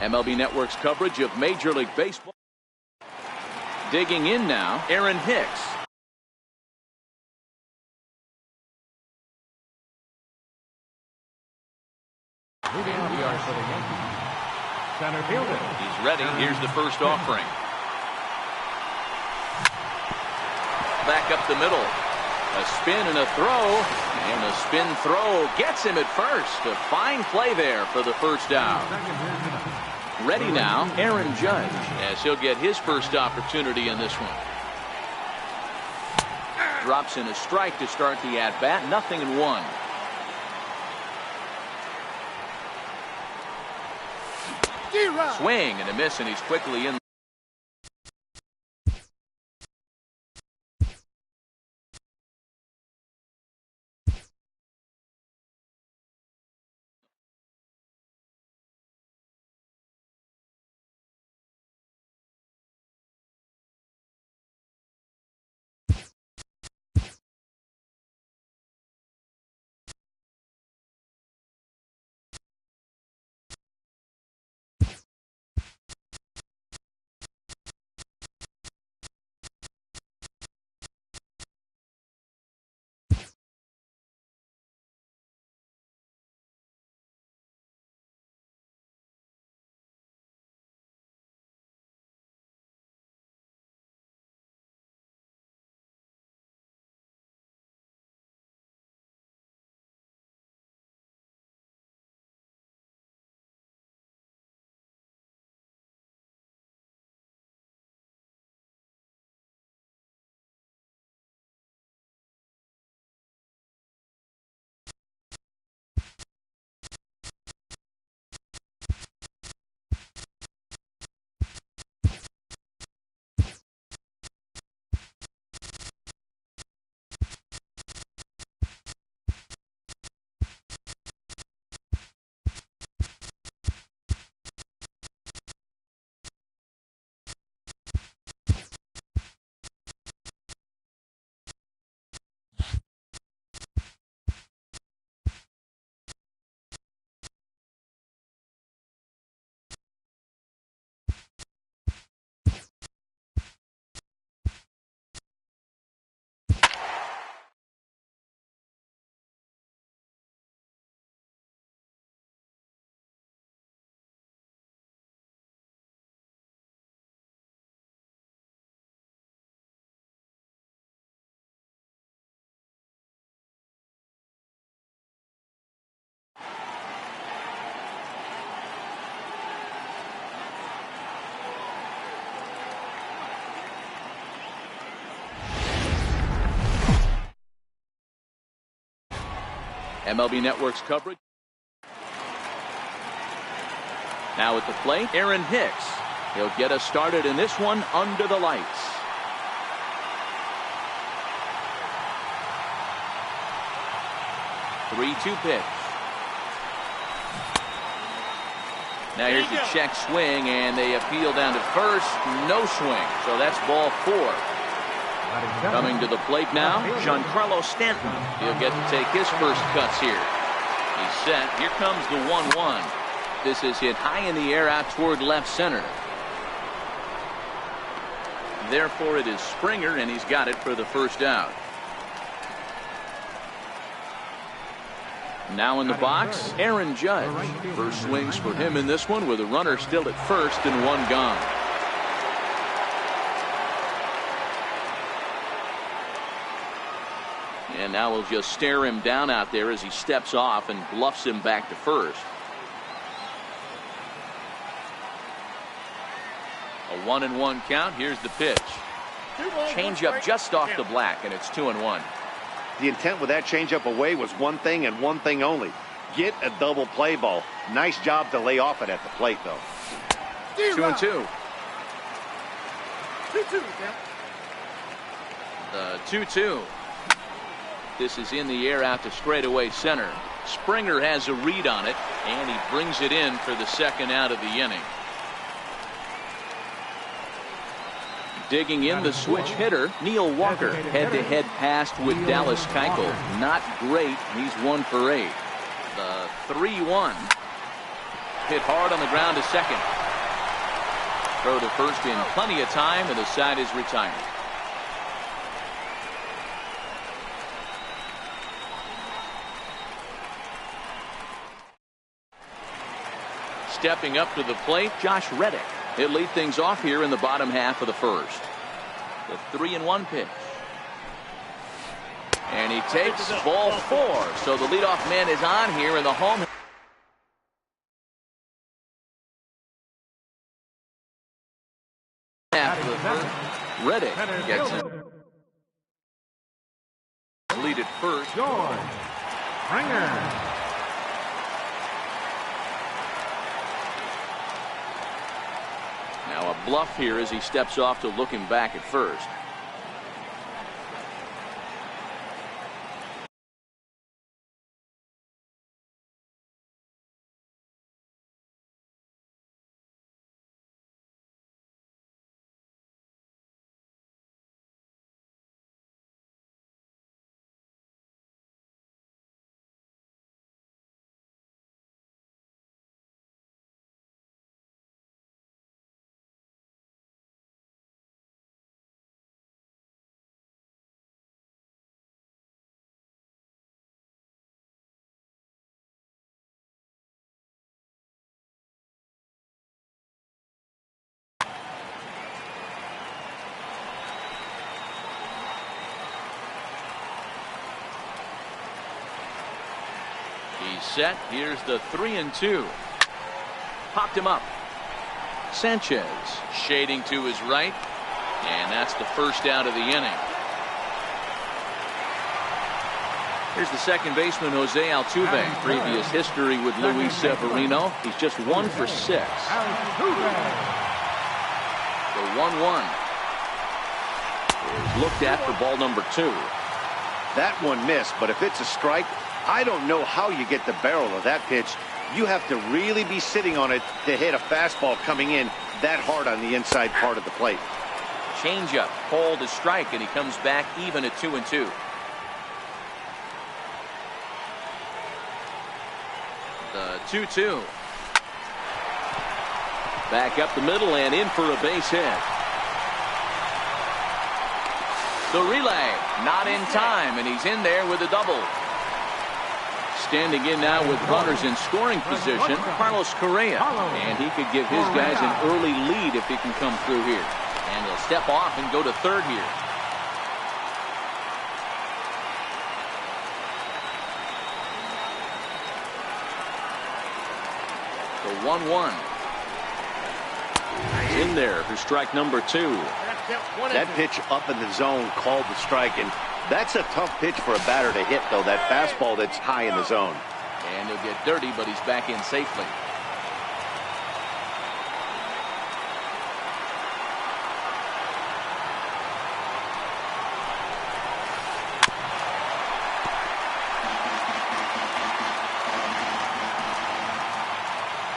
MLB Network's coverage of Major League Baseball. Digging in now, Aaron Hicks. Moving on, we are for the Yankees. Center fielder. He's ready. Here's the first offering. Back up the middle. A spin and a throw. And a spin throw gets him at first. A fine play there for the first out. Ready now, Aaron Judge, as he'll get his first opportunity in this one. Drops in a strike to start the at-bat. 0-1. Swing and a miss, and he's quickly in. MLB Network's coverage. Now at the plate, Aaron Hicks. He'll get us started in this one under the lights. Three-two pitch. Now here's the check swing, and they appeal down to first. No swing, so that's ball 4. Coming to the plate now, Giancarlo Stanton. He'll get to take his first cuts here. He's set. Here comes the 1-1. This is hit high in the air out toward left center. Therefore, it is Springer, and he's got it for the first out. Now in the box, Aaron Judge. First swings for him in this one with a runner still at first and one gone. And now we'll just stare him down out there as he steps off and bluffs him back to first. A 1-1 count. Here's the pitch. Changeup just off the black, and it's 2-1. The intent with that changeup away was one thing and one thing only. Get a double play ball. Nice job to lay off it at the plate, though. 2-2. The 2-2. This is in the air out to straightaway center. Springer has a read on it, and he brings it in for the second out of the inning. Digging in, the switch hitter, Neil Walker. Head-to-head passed with Dallas Keuchel. Not great. He's 1 for 8. The 3-1. hit hard on the ground to second. Throw to first in plenty of time, and the side is retired. Stepping up to the plate, Josh Reddick. He'll lead things off here in the bottom half of the first. The 3-1 pitch. And he takes ball 4. So the leadoff man is on here in the home. Half of the first. Reddick gets it. Lead at first. George Springer. Now a bluff here as he steps off to looking back at first. He's set. Here's the 3-2. Popped him up. Sanchez shading to his right. And that's the first out of the inning. Here's the second baseman, Jose Altuve. Previous history with Luis Severino. He's just 1 for 6. The 1-1 is looked at for ball number 2. That one missed, but if it's a strike, I don't know how you get the barrel of that pitch. You have to really be sitting on it to hit a fastball coming in that hard on the inside part of the plate. Changeup called to strike, and he comes back even at 2-2. The 2-2. Back up the middle and in for a base hit. The relay not in time, and he's in there with a double. Standing in now with runners in scoring position, Carlos Correa. And he could give his guys an early lead if he can come through here. And he'll step off and go to third here. The 1-1. In there for strike number 2. That pitch up in the zone called the strike, and that's a tough pitch for a batter to hit, though, that fastball that's high in the zone. And he'll get dirty, but he's back in safely.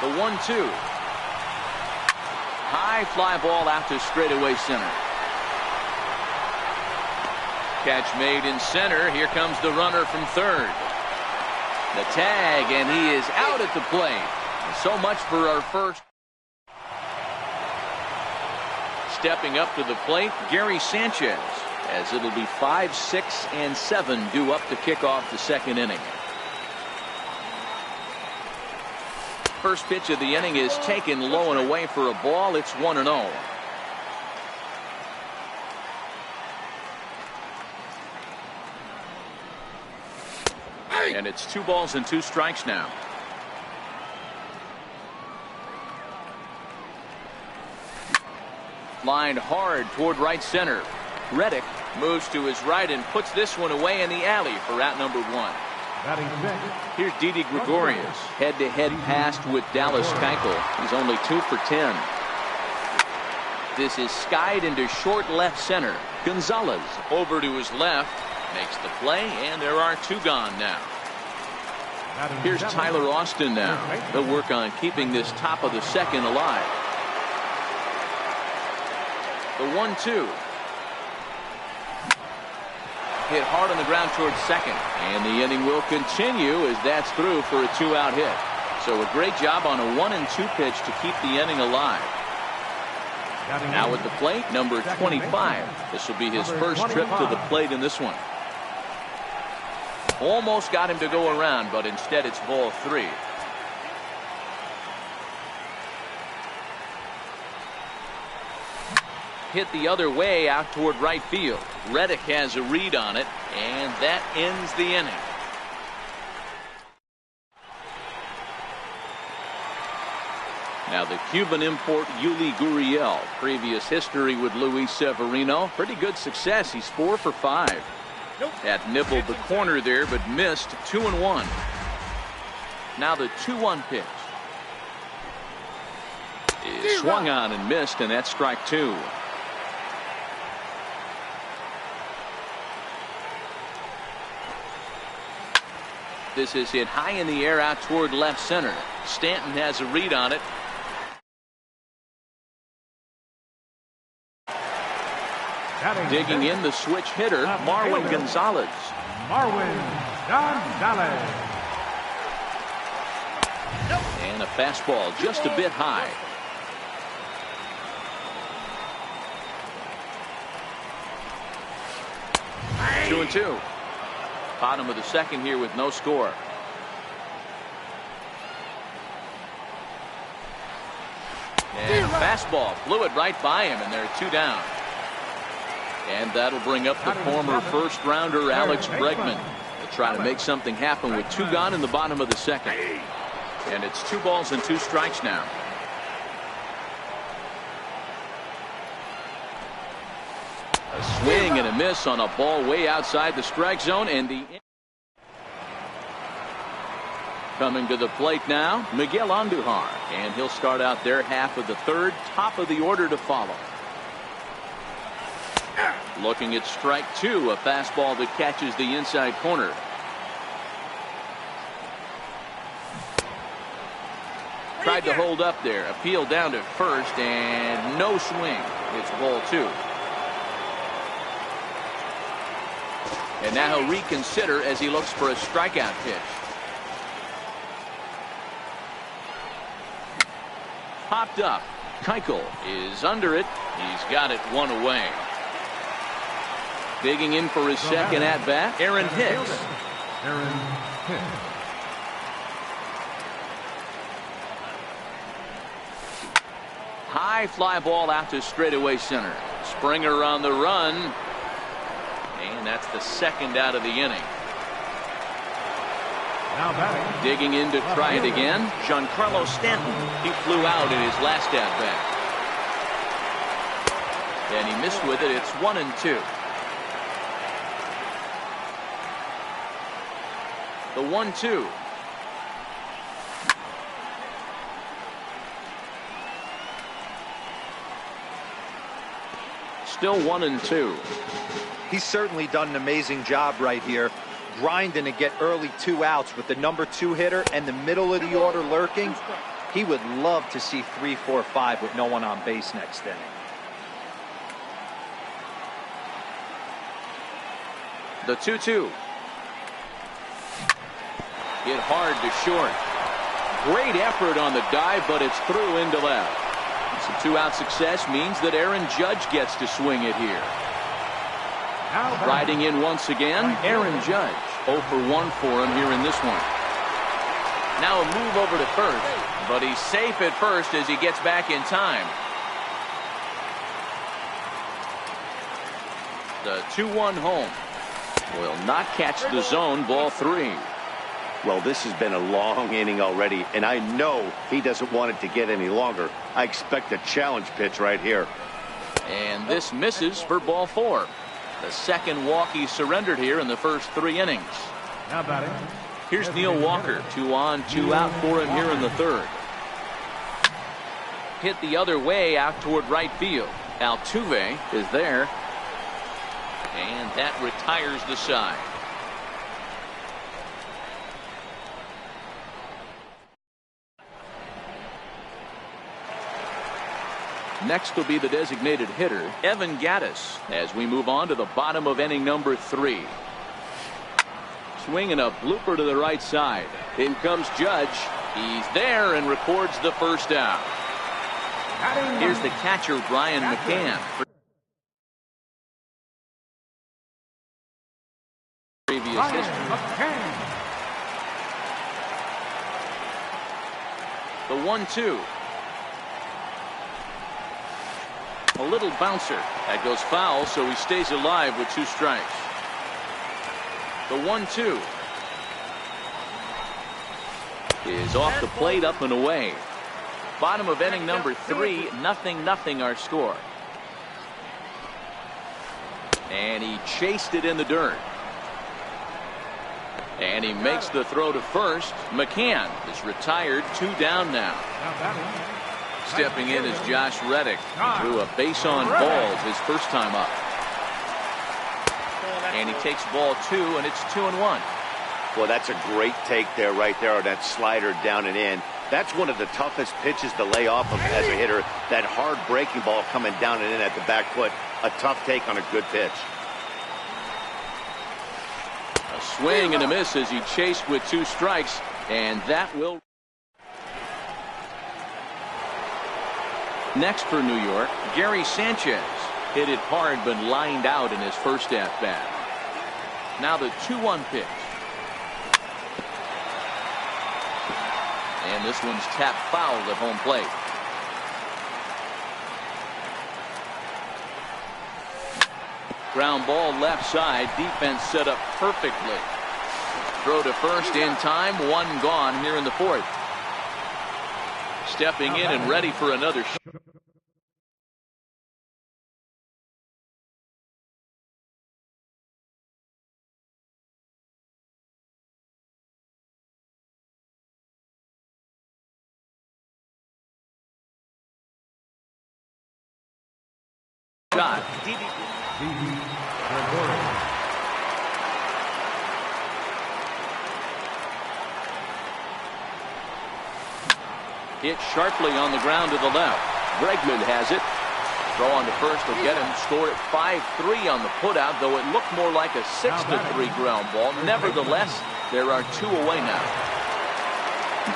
The 1-2. High fly ball out to straightaway center. Catch made in center. Here comes the runner from third. The tag, and he is out at the plate. So much for our first. Stepping up to the plate, Gary Sanchez, as it'll be 5, 6, and 7 due up to kick off the second inning. First pitch of the inning is taken low and away for a ball. It's 1-0. And it's 2 balls and 2 strikes now. Lined hard toward right center. Reddick moves to his right and puts this one away in the alley for out number 1. Here's Didi Gregorius. Head-to-head passed with Dallas Keuchel. He's only 2 for 10. This is skied into short left center. Gonzalez over to his left. Makes the play, and there are 2 gone now. Here's Tyler Austin now. They'll work on keeping this top of the second alive. The 1-2. Hit hard on the ground towards second. And the inning will continue as that's through for a 2-out hit. So a great job on a 1-2 pitch to keep the inning alive. Now at the plate, number 25. This will be his first trip to the plate in this one. Almost got him to go around, but instead it's ball 3. Hit the other way out toward right field. Reddick has a read on it, and that ends the inning. Now the Cuban import Yuli Gurriel. Previous history with Luis Severino. Pretty good success. He's 4 for 5. That nibbled the corner there, but missed. 2-1. Now the 2-1 pitch is swung on and missed, and that's strike 2. This is hit high in the air out toward left center. Stanton has a read on it. Digging in the switch hitter, Marwin Gonzalez. Marwin Gonzalez. And a fastball just a bit high. Two and two. Bottom of the second here with no score. And fastball flew it right by him, and there are 2 down. And that'll bring up the former first rounder Alex Bregman. They'll try to make something happen with 2 gone in the bottom of the second. And it's 2 balls and 2 strikes now. A swing and a miss on a ball way outside the strike zone, and the coming to the plate now, Miguel Andujar, and he'll start out their half of the third. Top of the order to follow. Looking at strike 2, a fastball that catches the inside corner. Tried to hold up there, appeal down to first, and no swing. It's ball 2. And now he'll reconsider as he looks for a strikeout pitch. Popped up. Keuchel is under it. He's got it 1 away. Digging in for his second at bat, Aaron Hicks. Aaron Hicks. High fly ball out to straightaway center. Springer on the run. And that's the second out of the inning. Now batting. Digging in to try it again, Giancarlo Stanton. He flew out in his last at bat. And he missed with it. It's 1-2. The 1-2. Still 1-2. He's certainly done an amazing job right here, grinding to get early 2 outs with the number 2 hitter and the middle of the order lurking. He would love to see 3, 4, 5 with no one on base next inning. The 2-2. Hit hard to short. Great effort on the dive, but it's through into left. Some 2-out success means that Aaron Judge gets to swing it here. Riding in once again, Aaron Judge. 0 for 1 for him here in this one. Now a move over to first, but he's safe at first as he gets back in time. The 2-1 home will not catch the zone. Ball 3. Well, this has been a long inning already, and I know he doesn't want it to get any longer. I expect a challenge pitch right here. And this misses for ball 4. The second walk he surrendered here in the first 3 innings. Now batting. Here's Neil Walker. 2 on, 2 out for him here in the third. Hit the other way out toward right field. Altuve is there. And that retires the side. Next will be the designated hitter, Evan Gattis, as we move on to the bottom of inning number 3. Swinging a blooper to the right side. In comes Judge. He's there and records the first down. Here's the catcher, Brian McCann. Previous history. The 1-2. A little bouncer. That goes foul, so he stays alive with 2 strikes. The 1-2 is off the plate, up and away. Bottom of inning number 3, 0-0 our score. And he chased it in the dirt. And he makes the throw to first. McCann is retired, 2 down now. Stepping in is Josh Reddick. He threw a base on balls his first time up. And he takes ball 2, and it's 2-1. Well, that's a great take there, right there, on that slider down and in. That's one of the toughest pitches to lay off of as a hitter. That hard breaking ball coming down and in at the back foot. A tough take on a good pitch. A swing and a miss as he chased with 2 strikes, and that will. Next for New York, Gary Sanchez. Hit it hard but lined out in his first at-bat. Now the 2-1 pitch. And this one's tapped foul at home plate. Ground ball left side. Defense set up perfectly. Throw to first in time. 1 gone here in the 4th. Stepping in and ready for another shot. Hit sharply on the ground to the left. Bregman has it. Throw on to first will get him. Score at 5-3 on the putout, though it looked more like a 6-3 ground ball. Nevertheless, there are 2 away now.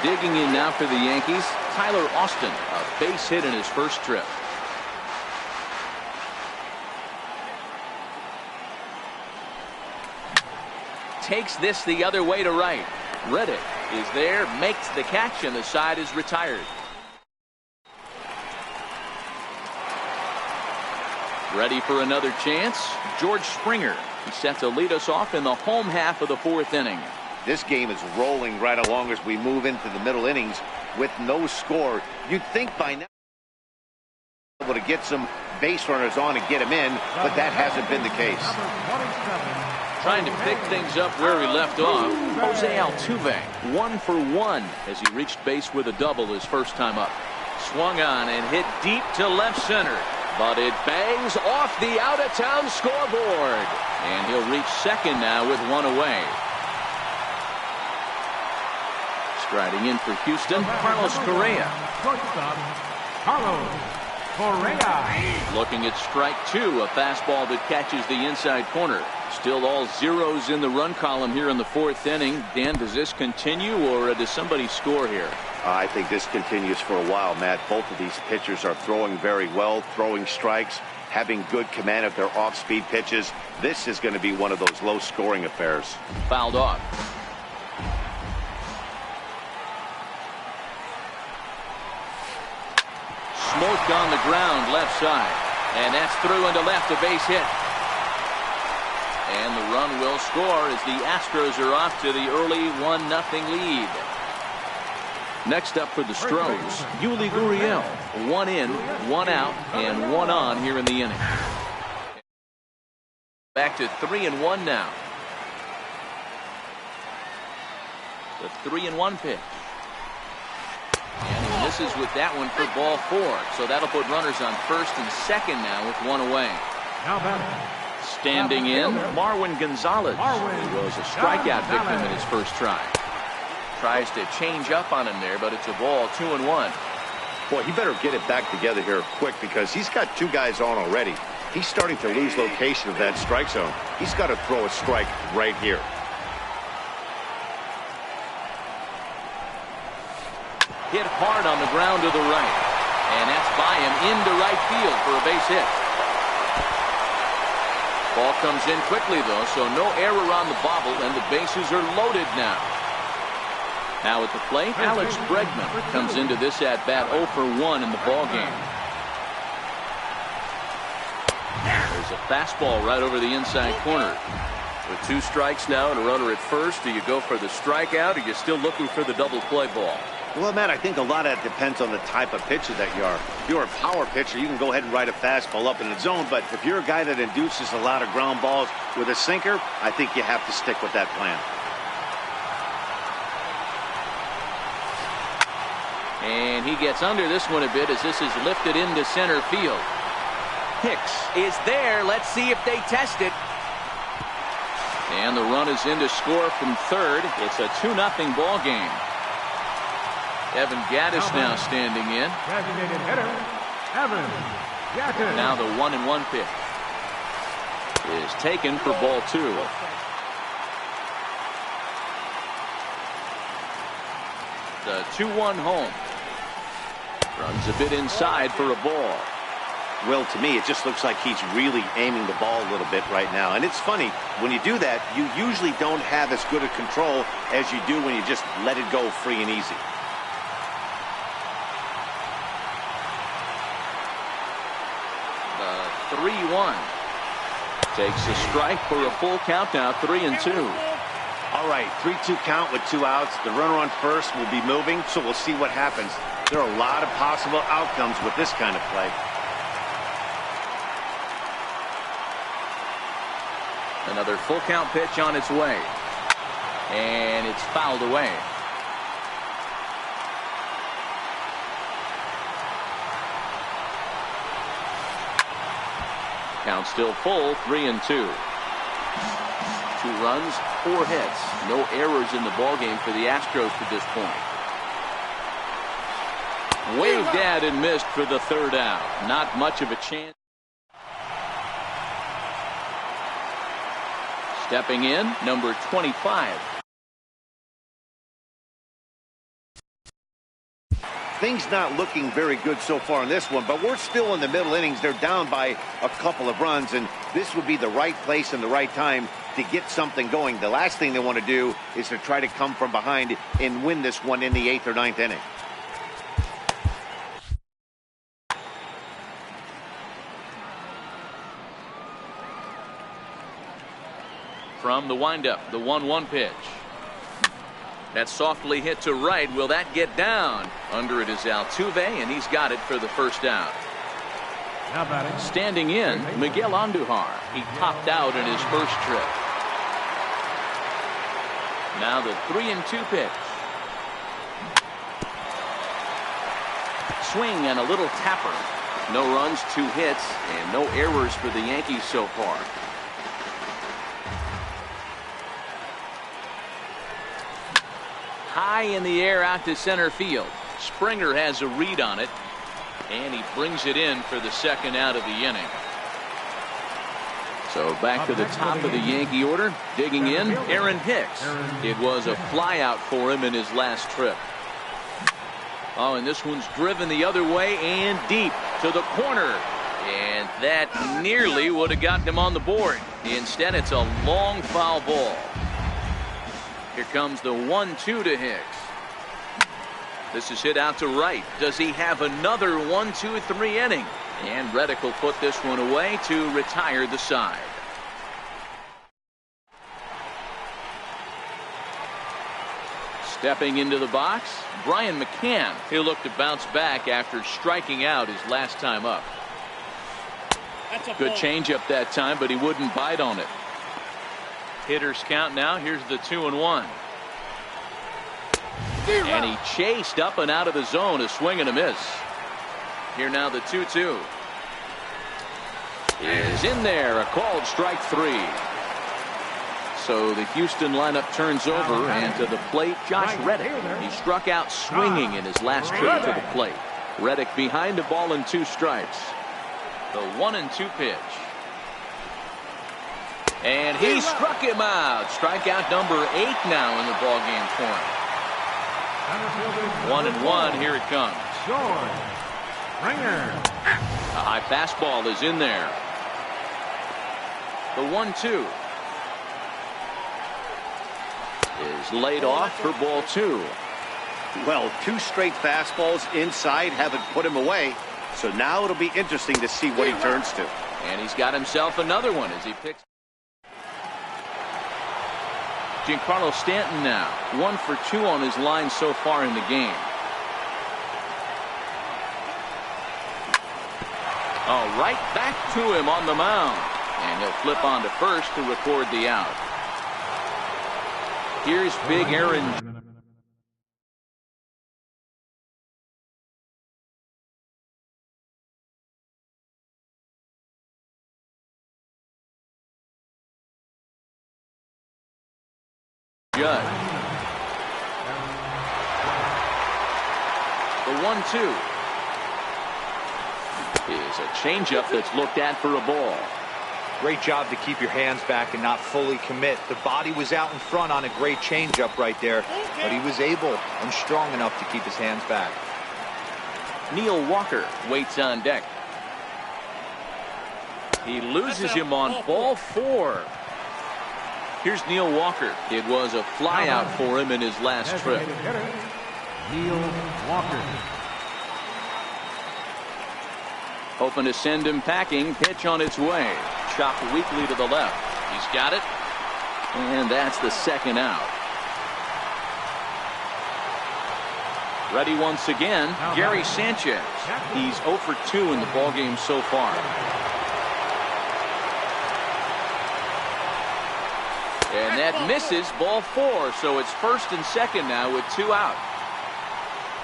Digging in now for the Yankees, Tyler Austin, a base hit in his first trip. Takes this the other way to right. Reddick is there, makes the catch, and the side is retired. Ready for another chance, George Springer. He's set to lead us off in the home half of the 4th inning. This game is rolling right along as we move into the middle innings with no score. You'd think by now able to get some base runners on and get him in, but that hasn't been the case. Trying to pick things up where he left off, Jose Altuve, 1 for 1 as he reached base with a double his first time up. Swung on and hit deep to left center, but it bangs off the out-of-town scoreboard. And he'll reach second now with 1 away. Striding in for Houston, Carlos Correa. Carlos Correa. Looking at strike 2, a fastball that catches the inside corner. Still all zeros in the run column here in the 4th inning. Dan, does this continue, or does somebody score here? I think this continues for a while, Matt. Both of these pitchers are throwing very well, throwing strikes, having good command of their off-speed pitches. This is going to be one of those low-scoring affairs. Fouled off. Smoked on the ground left side, and that's through into left, a base hit. And the run will score as the Astros are off to the early 1-0 lead. Next up for the Stros, Yuli Gurriel. 1 in, 1 out, and 1 on here in the inning. Back to 3-1 now. The 3-1 pitch. And he misses with that one for ball 4. So that'll put runners on first and second now with 1 away. Now batting. Standing in, Marwin Gonzalez, who was a strikeout victim in his first try. Tries to change up on him there, but it's a ball, 2-1. Boy, he better get it back together here quick because he's got 2 guys on already. He's starting to lose location of that strike zone. He's got to throw a strike right here. Hit hard on the ground to the right. And that's by him into right field for a base hit. Ball comes in quickly, though, so no error on the bobble, and the bases are loaded now. Now at the plate, Alex Bregman comes into this at-bat 0 for 1 in the ballgame. There's a fastball right over the inside corner. With 2 strikes now and a runner at first, do you go for the strikeout, or are you still looking for the double play ball? Well, Matt, I think a lot of that depends on the type of pitcher that you are. If you're a power pitcher, you can go ahead and ride a fastball up in the zone. But if you're a guy that induces a lot of ground balls with a sinker, I think you have to stick with that plan. And he gets under this one a bit as this is lifted into center field. Hicks is there. Let's see if they test it. And the run is in to score from third. It's a 2-0 ball game. Evan Gattis now standing in. Designated hitter, Evan Gattis. Now the 1-1 pitch is taken for ball 2. The 2-1 home. Runs a bit inside for a ball. Well, to me, it just looks like he's really aiming the ball a little bit right now. And it's funny, when you do that, you usually don't have as good a control as you do when you just let it go free and easy. The 3-1 takes a strike for a full count now, 3-2. All right, 3-2 count with 2 outs. The runner on first will be moving, so we'll see what happens. There are a lot of possible outcomes with this kind of play. Another full count pitch on its way. And it's fouled away. Count still full, 3-2. 2 runs, 4 hits. No errors in the ballgame for the Astros to this point. Waved at and missed for the 3rd out. Not much of a chance. Stepping in, number 25. Things not looking very good so far in this one, but we're still in the middle innings. They're down by a couple of runs, and this would be the right place and the right time to get something going. The last thing they want to do is to try to come from behind and win this one in the 8th or 9th inning. From the windup, the 1-1 pitch. That's softly hit to right. Will that get down? Under it is Altuve, and he's got it for the 1st out. Now batting. Standing in, Miguel Andujar. He popped out in his first trip. Now the 3-2 pitch. Swing and a little tapper. No runs, 2 hits, and no errors for the Yankees so far. High in the air out to center field. Springer has a read on it, and he brings it in for the 2nd out of the inning. So back to the top of the Yankee order, digging in, Aaron Hicks. It was a flyout for him in his last trip. Oh, and this one's driven the other way and deep to the corner. And that nearly would have gotten him on the board. Instead, it's a long foul ball. Here comes the 1-2 to Hicks. This is hit out to right. Does he have another 1-2-3 inning? And Reddick will put this one away to retire the side. Stepping into the box, Brian McCann. He'll look to bounce back after striking out his last time up. Good changeup that time, but he wouldn't bite on it. Hitters count now. Here's the 2-1. And he chased up and out of the zone. A swing and a miss. Here now the 2-2. Is in there. A called strike 3. So the Houston lineup turns over, and to the plate, Josh Reddick. He struck out swinging in his last trip to the plate. Reddick behind a ball and 2 strikes. The 1-2 pitch. And he struck him out. Strikeout number 8 now in the ballgame for him. 1-1. Here it comes. George Springer. A high fastball is in there. The 1-2 is laid off for ball 2. Well, 2 straight fastballs inside haven't put him away. So now it'll be interesting to see what he turns to. And he's got himself another one as he picks. Giancarlo Stanton now 1 for 2 on his line so far in the game. Oh, right back to him on the mound. And he'll flip on to first to record the out. Here's big Aaron. Judge. The 1-2 is a changeup that's looked at for a ball. Great job to keep your hands back and not fully commit. The body was out in front on a great changeup right there, but he was able and strong enough to keep his hands back. Neil Walker waits on deck. He loses him on ball 4. Here's Neil Walker. It was a flyout for him in his last trip. Neil Walker. Hoping to send him packing. Pitch on its way. Chopped weakly to the left. He's got it. And that's the second out. Ready once again, Gary Sanchez. He's 0 for 2 in the ballgame so far. And that misses ball 4. So it's first and second now with 2 out.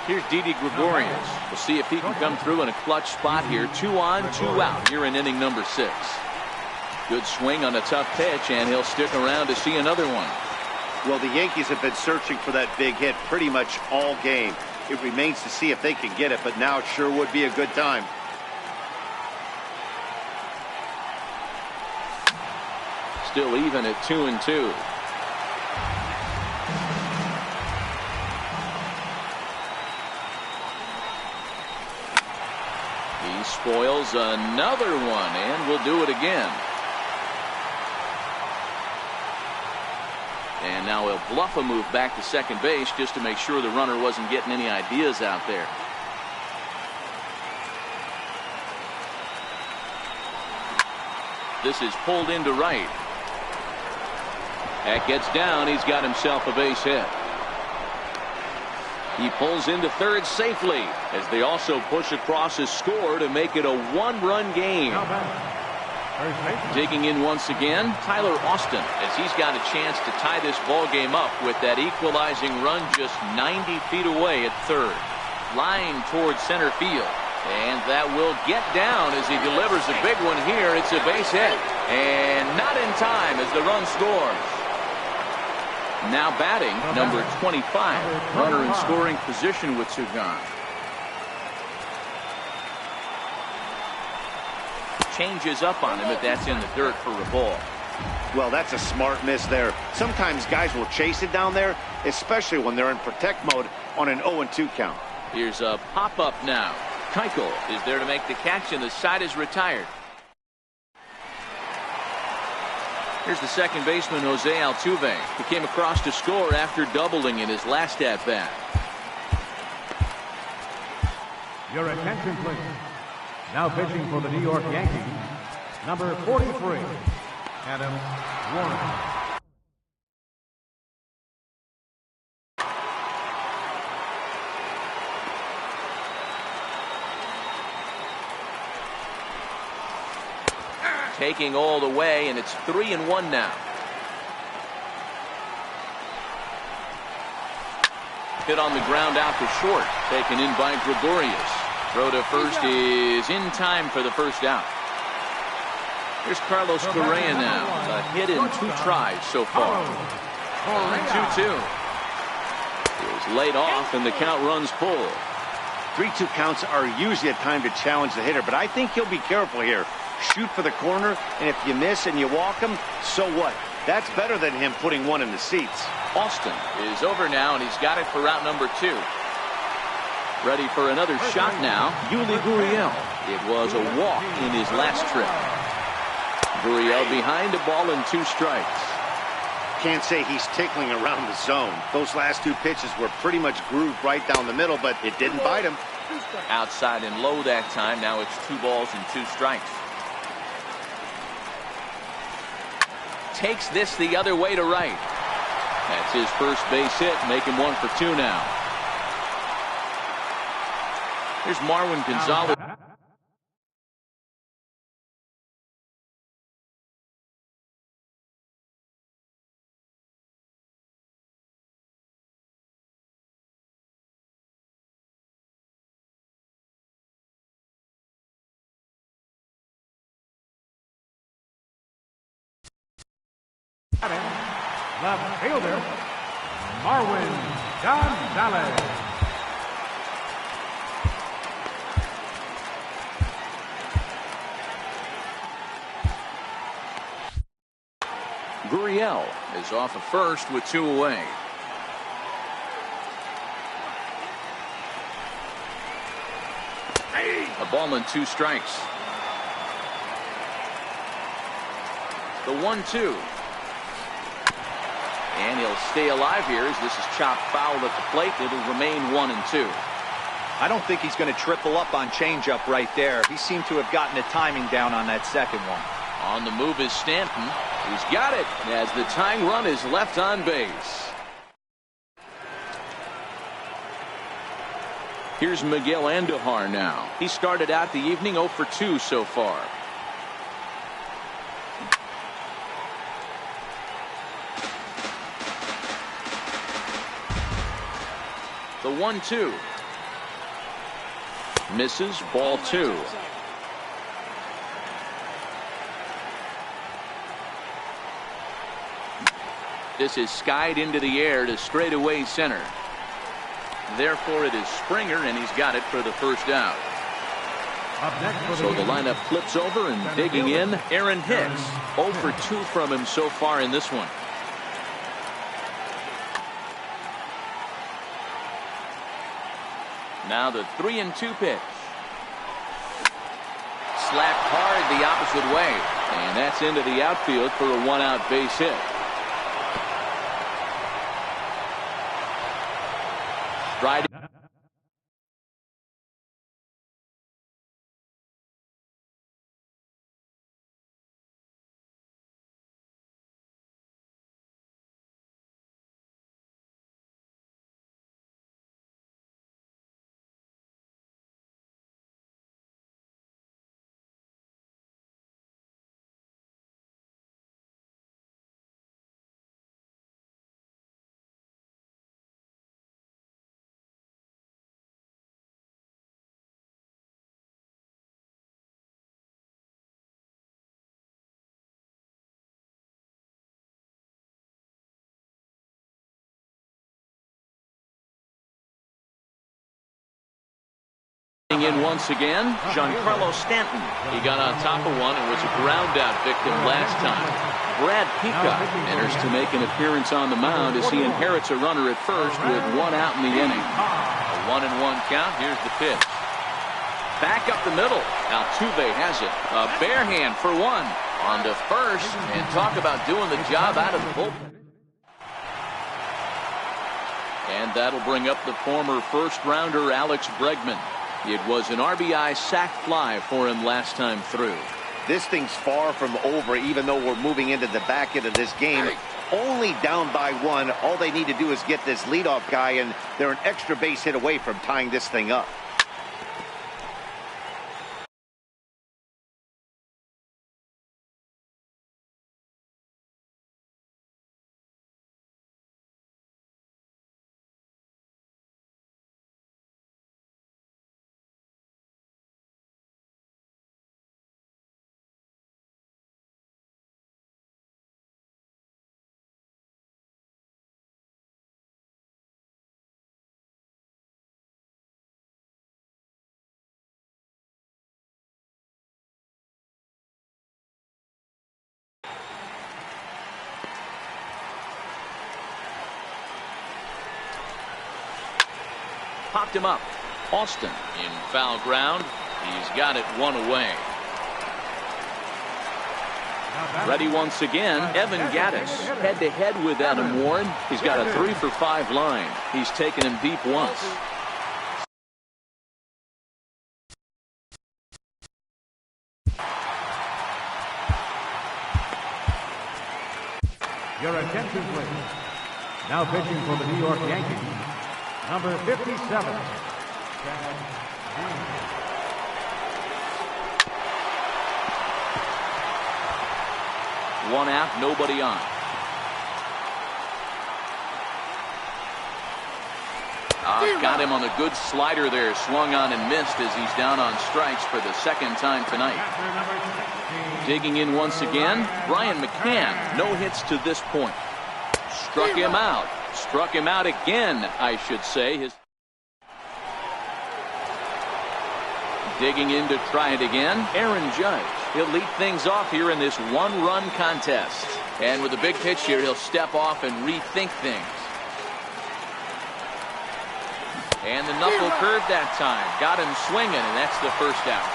Here's Didi Gregorius. We'll see if he can come through in a clutch spot here. 2 on, 2 out here in inning number 6. Good swing on a tough pitch, and he'll stick around to see another one. Well, the Yankees have been searching for that big hit pretty much all game. It remains to see if they can get it, but now it sure would be a good time. Still even at 2-2. He spoils another one, and will do it again. And now he'll bluff a move back to second base just to make sure the runner wasn't getting any ideas out there. This is pulled into right. That gets down. He's got himself a base hit. He pulls into third safely as they also push across his score to make it a 1-run game. Digging in once again, Tyler Austin, as he's got a chance to tie this ball game up with that equalizing run just 90 feet away at third. Line towards center field. And that will get down as he delivers a big one here. It's a base hit. And not in time as the run scores. Now batting, number 25. Runner in scoring position with 2 gone. Changes up on him, but that's in the dirt for a ball. Well, that's a smart miss there. Sometimes guys will chase it down there, especially when they're in protect mode on an 0-2 count. Here's a pop-up now. Keuchel is there to make the catch, and the side is retired. Here's the second baseman, Jose Altuve. He came across to score after doubling in his last at-bat. Your attention, please. Now pitching for the New York Yankees, number 43, Adam Warner. Taking all the way, and it's 3-1 now. Hit on the ground out to short. Taken in by Gregorius. Throw to first is in time for the first out. Here's Carlos Correa now. A hit in 2 tries so far. 2-2. Is laid off, and the count runs full. 3-2 counts are usually a time to challenge the hitter, but I think he'll be careful here. Shoot for the corner, and if you miss and you walk him, so what? That's better than him putting one in the seats. Austin is over now, and he's got it for route number 2. Ready for another shot now. Yuli Gurriel. It was a walk in his last trip. Gurriel behind, a ball and 2 strikes. Can't say he's tickling around the zone. Those last 2 pitches were pretty much grooved right down the middle, but it didn't bite him. Outside and low that time. Now it's 2 balls and 2 strikes. Takes this the other way to right. That's his first base hit, making 1 for 2 now. Here's Marwin Gonzalez. Left fielder, Marwin Gonzalez. Gurriel is off of first with 2 away. A ball and 2 strikes. The 1-2. And he'll stay alive here as this is chopped foul at the plate. It'll remain 1-2. I don't think he's going to triple up on changeup right there. He seemed to have gotten the timing down on that second one. On the move is Stanton. He's got it as the tying run is left on base. Here's Miguel Andujar now. He started out the evening 0 for 2 so far. The 1-2. Misses, ball 2. This is skied into the air to straightaway center. Therefore, it is Springer, and he's got it for the first out. So the lineup flips over, and digging in, Aaron Hicks. 0 for 2 from him so far in this one. Now the 3-2 pitch. Slapped hard the opposite way. And that's into the outfield for a 1-out base hit. Stride. In once again, Giancarlo Stanton. He got on top of one and was a ground out victim last time. Brad Peacock enters to make an appearance on the mound as he inherits a runner at first with 1 out in the inning. A 1-1 count. Here's the pitch. Back up the middle. Altuve has it. A bare hand for 1. On to first, and talk about doing the job out of the bullpen. And that'll bring up the former first rounder Alex Bregman. It was an RBI sac fly for him last time through. This thing's far from over, even though we're moving into the back end of this game. Only down by 1. All they need to do is get this leadoff guy, and they're an extra base hit away from tying this thing up. popped him up. Austin in foul ground. He's got it one away. Ready once again, Evan Gattis head-to-head with Adam Warren. He's got a 3-for-5 line. He's taken him deep once. Your attention, please. Now pitching for the New York Yankees, number 57. One out, nobody on. Got him on a good slider there. Swung on and missed as he's down on strikes for the second time tonight. Digging in once again, Brian McCann. No hits to this point. Struck him out. Struck him out again, I should say. Digging in to try it again, Aaron Judge. He'll lead things off here in this one-run contest. And with a big pitch here, he'll step off and rethink things. And the knuckle curve that time. Got him swinging, and that's the first out.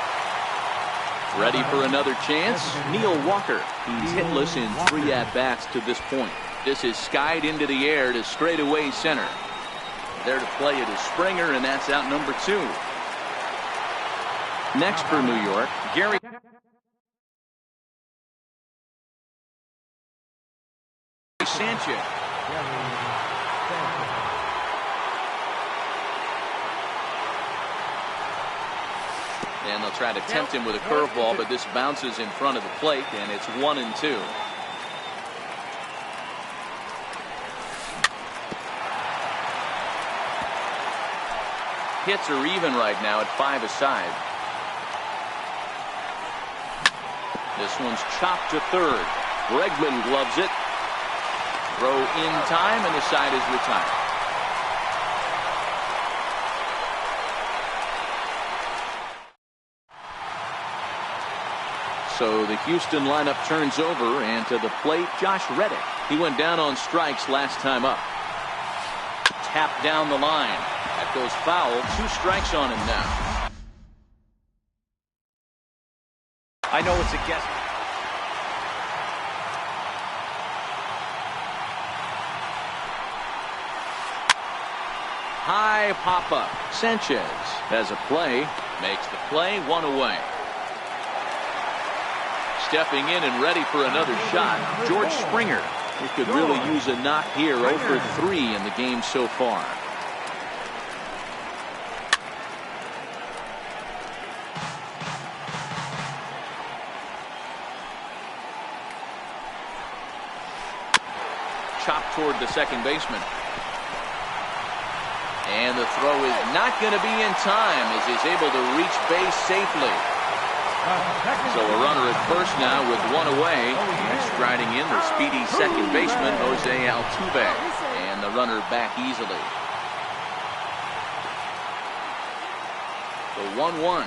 Ready for another chance? Neil Walker. He's hitless in 3 at-bats to this point. This is skied into the air to straightaway center. There to play it is Springer, and that's out number 2. Next for New York, Gary Sanchez. And they'll try to tempt him with a curveball, but this bounces in front of the plate, and it's 1-2. Hits are even right now at 5 aside. This one's chopped to third. Bregman gloves it. Throw in time, and the side is retired. So the Houston lineup turns over, and to the plate, Josh Reddick. He went down on strikes last time up. Tapped down the line. That goes foul. 2 strikes on him now. I know it's a guess. High pop-up. Sanchez has a play. Makes the play. 1 away. Stepping in and ready for another shot, George Springer. He could really use a knock here. 0 for 3 in the game so far. Chopped toward the second baseman. And the throw is not going to be in time as he's able to reach base safely. So a runner at first now with 1 away. And striding in the speedy second baseman, Jose Altuve. And the runner back easily. The 1-1.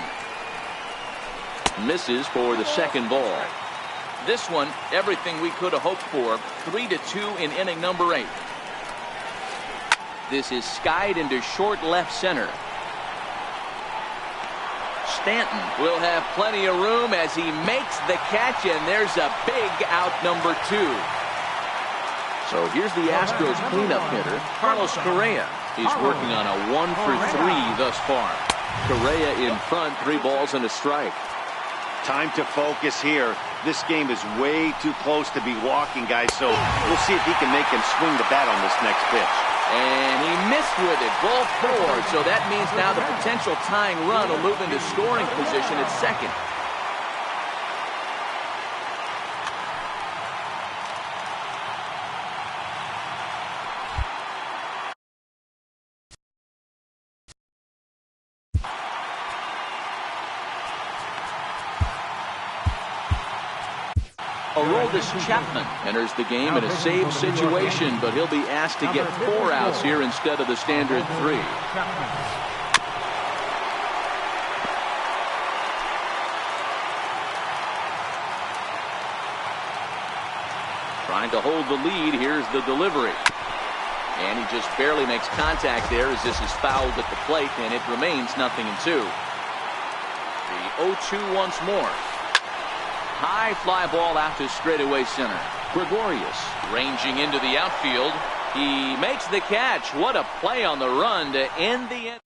Misses for the second ball. This one, everything we could have hoped for. 3-2 in inning number 8. This is skied into short left center. Stanton will have plenty of room as he makes the catch, and there's a big out number 2. So here's the Astros cleanup hitter, Carlos Correa. He's working on a 1 for 3 thus far. Correa in front, 3 balls and a strike. Time to focus here. This game is way too close to be walking, guys, so we'll see if he can make him swing the bat on this next pitch. And he missed with it. Ball 4. So that means now the potential tying run will move into scoring position at second. Aroldis Chapman enters the game in a save situation, but he'll be asked to get 4 outs here instead of the standard 3. Trying to hold the lead. Here's the delivery. And he just barely makes contact there as this is fouled at the plate, and it remains 0-2. The 0-2 once more. High fly ball out to straightaway center. Gregorius ranging into the outfield. He makes the catch. What a play on the run to end the end.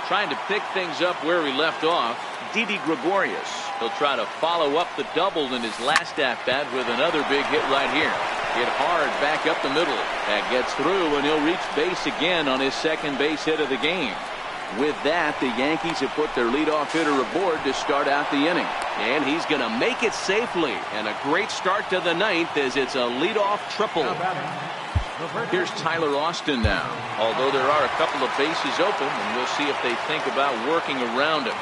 Trying to pick things up where we left off. Didi Gregorius. He'll try to follow up the double in his last at-bat with another big hit right here. Hit hard back up the middle. That gets through, and he'll reach base again on his second base hit of the game. With that, the Yankees have put their leadoff hitter aboard to start out the inning. And he's going to make it safely. And a great start to the ninth as it's a leadoff triple. Here's Tyler Austin now. Although there are a couple of bases open, and we'll see if they think about working around him.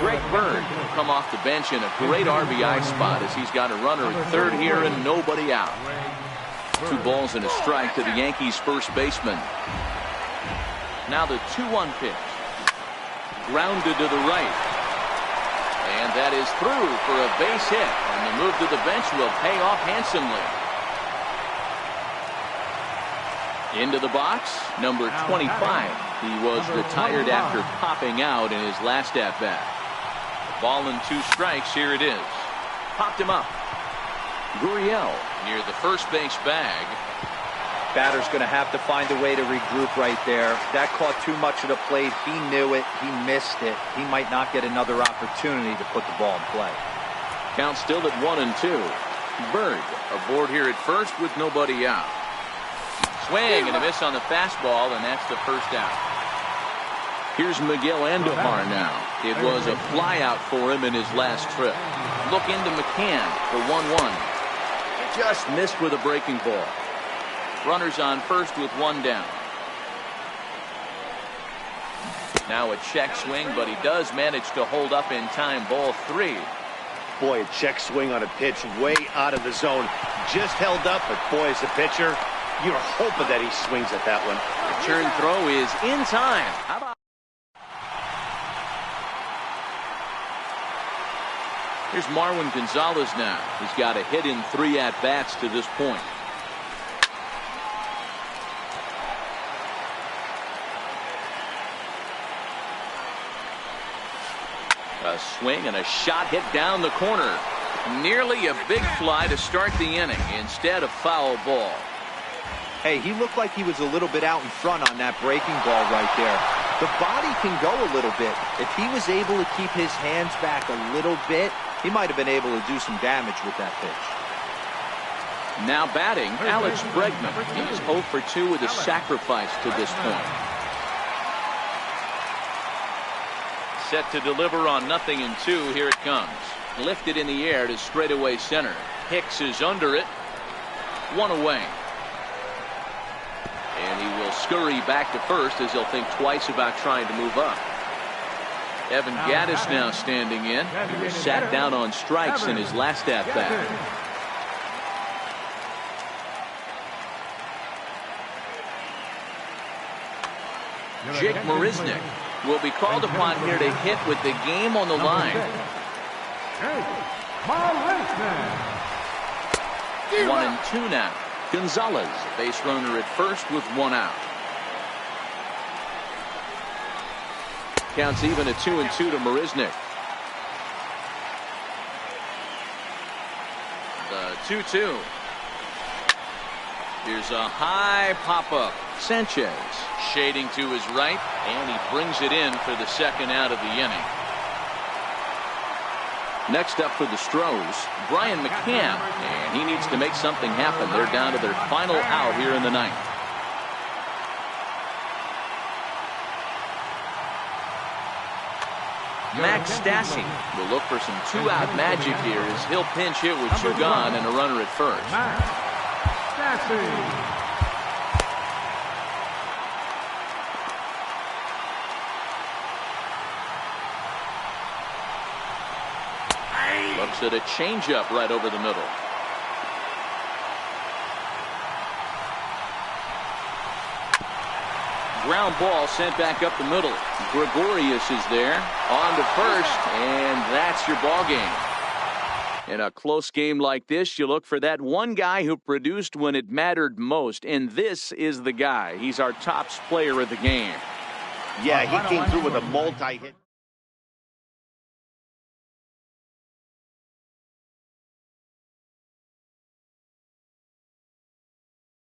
Greg Bird will come off the bench in a great RBI spot as he's got a runner at third here and nobody out. 2 balls and a strike to the Yankees first baseman. Now the 2-1 pitch. Grounded to the right. And that is through for a base hit. And the move to the bench will pay off handsomely. Into the box, number 25. He was retired after popping out in his last at-bat. Ball and 2 strikes. Here it is. Popped him up. Gurriel near the first base bag. Batter's going to have to find a way to regroup right there. That caught too much of the plate. He knew it. He missed it. He might not get another opportunity to put the ball in play. Count still at 1-2. Bird aboard here at first with nobody out. Swing and a miss on the fastball, and that's the first out. Here's Miguel Andujar now. It was a flyout for him in his last trip. Look into McCann for 1-1. Just missed with a breaking ball. Runners on first with 1 down. Now a check swing, but he does manage to hold up in time. Ball 3. Boy, a check swing on a pitch way out of the zone. Just held up, but boy, as a pitcher, you're hoping that he swings at that one. The turn throw is in time. How about? Here's Marwin Gonzalez now. He's got a hit in 3 at-bats to this point. A swing and a shot hit down the corner. Nearly a big fly to start the inning. Instead, a foul ball. Hey, he looked like he was a little bit out in front on that breaking ball right there. The body can go a little bit. If he was able to keep his hands back a little bit, he might have been able to do some damage with that pitch. Now batting, Alex Bregman. He's 0 for 2 with a sacrifice to this point. Set to deliver on 0-2. Here it comes. Lifted in the air to straightaway center. Hicks is under it. 1 away. And he will scurry back to first as he'll think twice about trying to move up. Evan Gattis now standing in. He was sat down on strikes in his last at-bat. Jake Marisnick will be called upon here to hit with the game on the line. 1-2 now. Gonzalez, base runner at first with 1 out. Counts even at 2-2 to Marisnick. The 2-2. Here's a high pop-up. Sanchez shading to his right, and he brings it in for the second out of the inning. Next up for the Stros, Brian McCann, and he needs to make something happen. They're down to their final out here in the ninth. Max Stassi will look for some 2-out magic here as he'll pinch hit with 2 gone and a runner at first. Max Stassi. Looks at a changeup right over the middle. Ground ball sent back up the middle. Gregorius is there on to first, and that's your ball game. In a close game like this, you look for that one guy who produced when it mattered most, and this is the guy. He's our top player of the game. Yeah, he came through with a multi-hit.